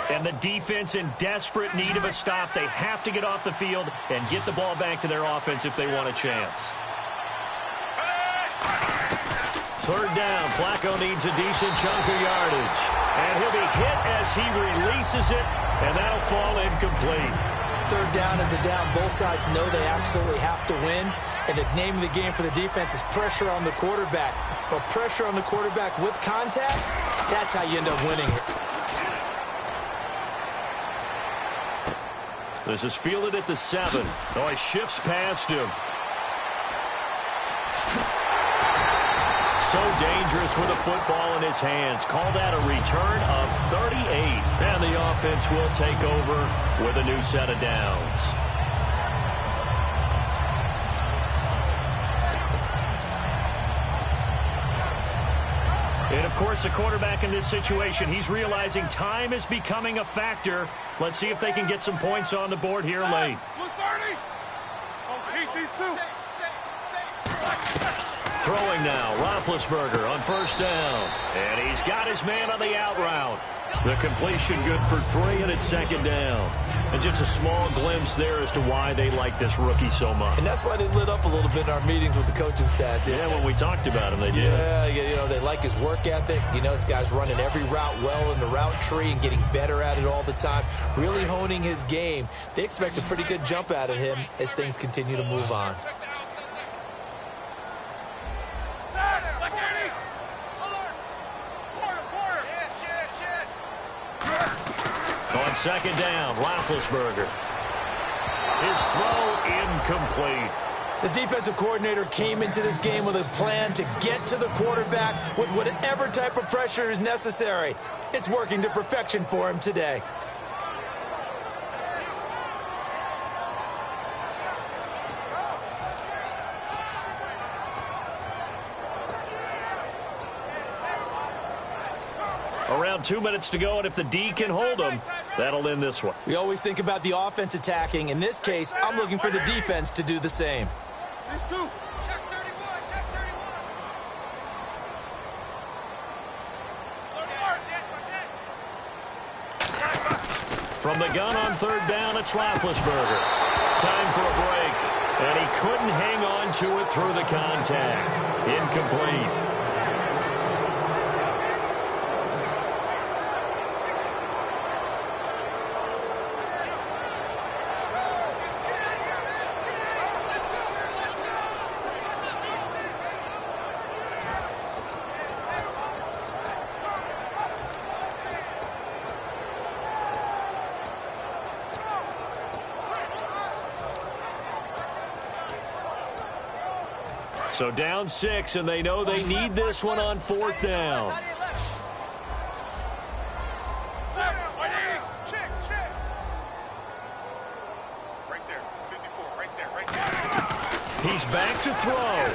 And the defense in desperate need of a stop. They have to get off the field and get the ball back to their offense if they want a chance. 3rd down. Flacco needs a decent chunk of yardage. And he'll be hit as he releases it, and that'll fall incomplete. 3rd down is the down. Both sides know they absolutely have to win. And the name of the game for the defense is pressure on the quarterback. But pressure on the quarterback with contact, that's how you end up winning it. This is fielded at the 7. Oh, he shifts past him. So dangerous with a football in his hands. Call that a return of 38. And the offense will take over with a new set of downs. And, of course, the quarterback in this situation, he's realizing time is becoming a factor. Let's see if they can get some points on the board here late. Blue 30. Oh, he's these two. Throwing now, Roethlisberger on first down. And he's got his man on the out route. The completion good for 3, and it's second down. And just a small glimpse there as to why they like this rookie so much. And that's why they lit up a little bit in our meetings with the coaching staff. Yeah, when we talked about him, they did. Yeah, you know, they like his work ethic. You know, this guy's running every route well in the route tree and getting better at it all the time, really honing his game. They expect a pretty good jump out of him as things continue to move on. On second down, Roethlisberger. His throw incomplete. The defensive coordinator came into this game with a plan to get to the quarterback with whatever type of pressure is necessary. It's working to perfection for him today. Around 2 minutes to go, and if the D can hold them, that'll end this one. We always think about the offense attacking. In this case, I'm looking for the defense to do the same. These two. Check 31, check 31. From the gun on third down, it's Roethlisberger. Time for a break, and he couldn't hang on to it through the contact. Incomplete. So down 6, and they know they need this one on fourth down. He's back to throw.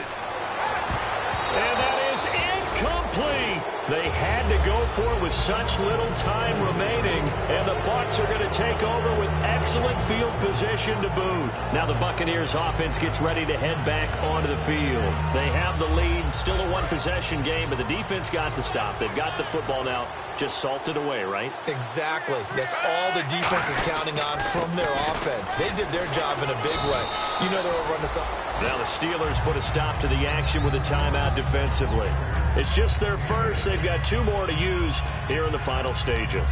And that is incomplete. They had to go for it with such little time remaining, and the Bucs are going to take over with excellent field position to boot. Now the Buccaneers offense gets ready to head back onto the field. They have the lead, still a one-possession game, but the defense got to stop. They've got the football now, just salted away, right? Exactly. That's all the defense is counting on from their offense. They did their job in a big way. You know they were running something. Now the Steelers put a stop to the action with a timeout defensively. It's just their first. They've got 2 more to use here in the final stages.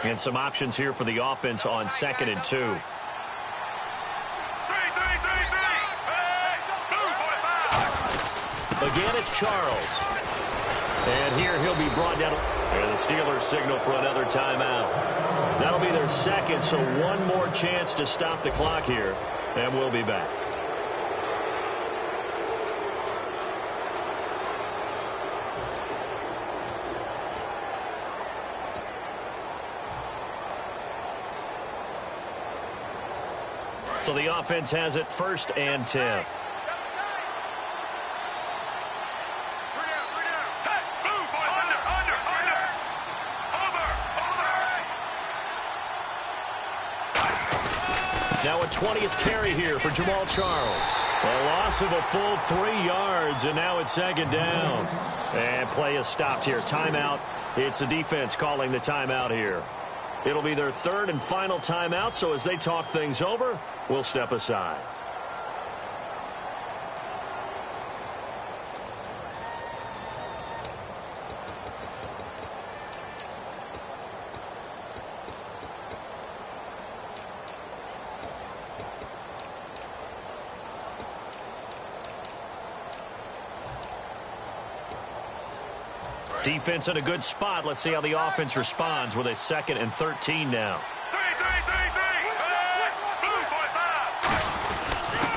And some options here for the offense on 2nd and 2. Again, it's Charles. And here he'll be brought down. And the Steelers signal for another timeout. That'll be their second, so one more chance to stop the clock here. And we'll be back. So the offense has it 1st and 10. Now a 20th carry here for Jamal Charles. A loss of a full 3 yards, and now it's 2nd down. And play is stopped here. Timeout. It's the defense calling the timeout here. It'll be their 3rd and final timeout, so as they talk things over, we'll step aside. Defense in a good spot. Let's see how the offense responds with a 2nd and 13 now.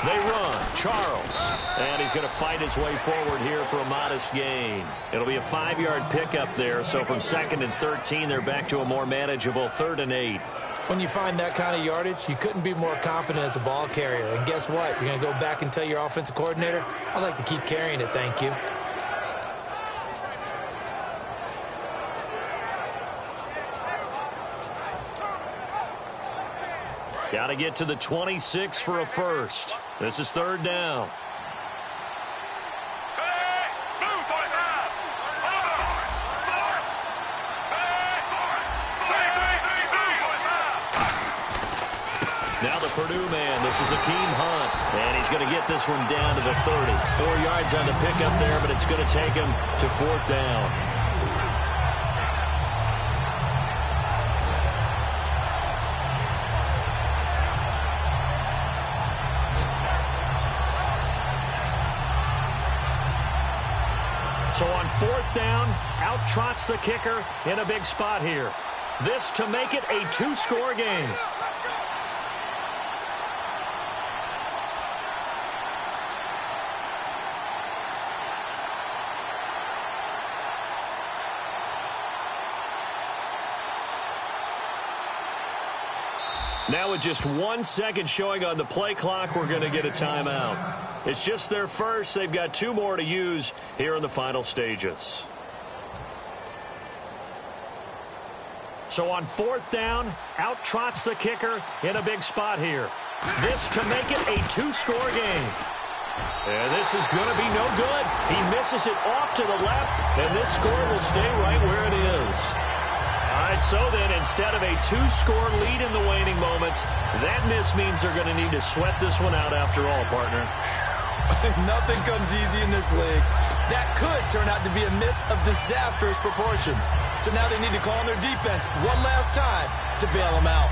They run. Charles. And he's going to fight his way forward here for a modest gain. It'll be a 5-yard pickup there. So from 2nd and 13, they're back to a more manageable 3rd and 8. When you find that kind of yardage, you couldn't be more confident as a ball carrier. And guess what? You're going to go back and tell your offensive coordinator, I'd like to keep carrying it, thank you. Got to get to the 26 for a first. This is third down. Now the Purdue man, this is Akeem Hunt, and he's going to get this one down to the 30. 4 yards on the pickup there, but it's going to take him to fourth down. So on fourth down, out trots the kicker in a big spot here. This to make it a two-score game. Now with just 1 second showing on the play clock, we're going to get a timeout. It's just their first. They've got 2 more to use here in the final stages. So on fourth down, out trots the kicker in a big spot here. This to make it a two-score game. And this is going to be no good. He misses it off to the left, and this score will stay right where it is. All right, so then instead of a two-score lead in the waning moments, that miss means they're going to need to sweat this one out after all, partner. Nothing comes easy in this league. That could turn out to be a miss of disastrous proportions. So now they need to call on their defense one last time to bail them out.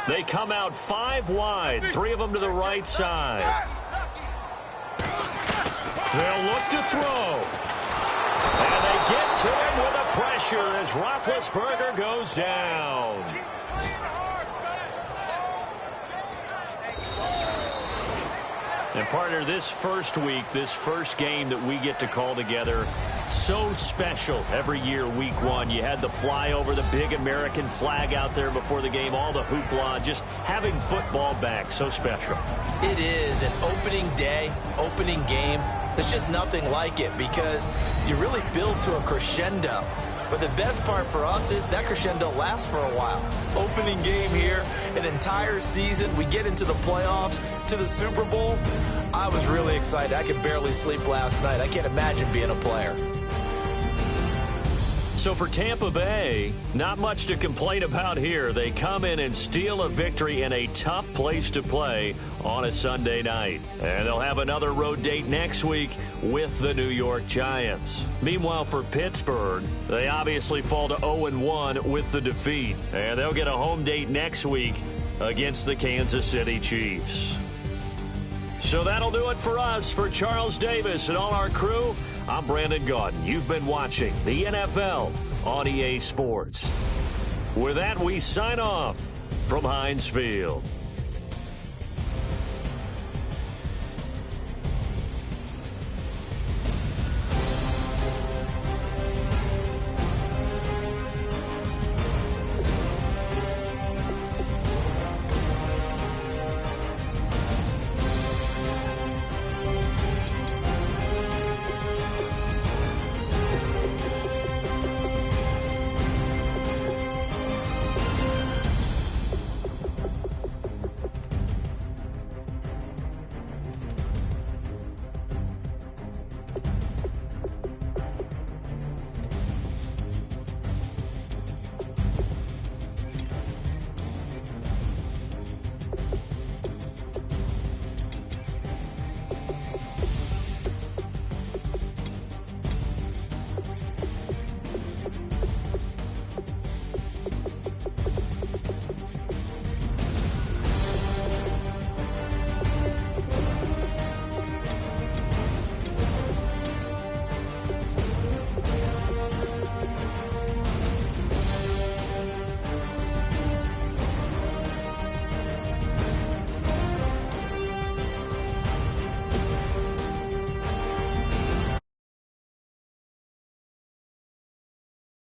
They come out 5 wide, 3 of them to the right side. They'll look to throw. And they get to him with the pressure as Roethlisberger goes down. And partner, this first week, this first game that we get to call together, so special every year, week 1. You had the flyover, the big American flag out there before the game, all the hoopla, just having football back, so special. It is an opening day, opening game. There's just nothing like it because you really build to a crescendo. But the best part for us is that crescendo lasts for a while. Opening game here, an entire season. We get into the playoffs, to the Super Bowl. I was really excited. I could barely sleep last night. I can't imagine being a player. So for Tampa Bay, not much to complain about here. They come in and steal a victory in a tough place to play on a Sunday night. And they'll have another road date next week with the New York Giants. Meanwhile, for Pittsburgh, they obviously fall to 0-1 with the defeat. And they'll get a home date next week against the Kansas City Chiefs. So that'll do it for us. For Charles Davis and all our crew, I'm Brandon Gaudin. You've been watching the NFL on EA Sports. With that, we sign off from Heinz Field.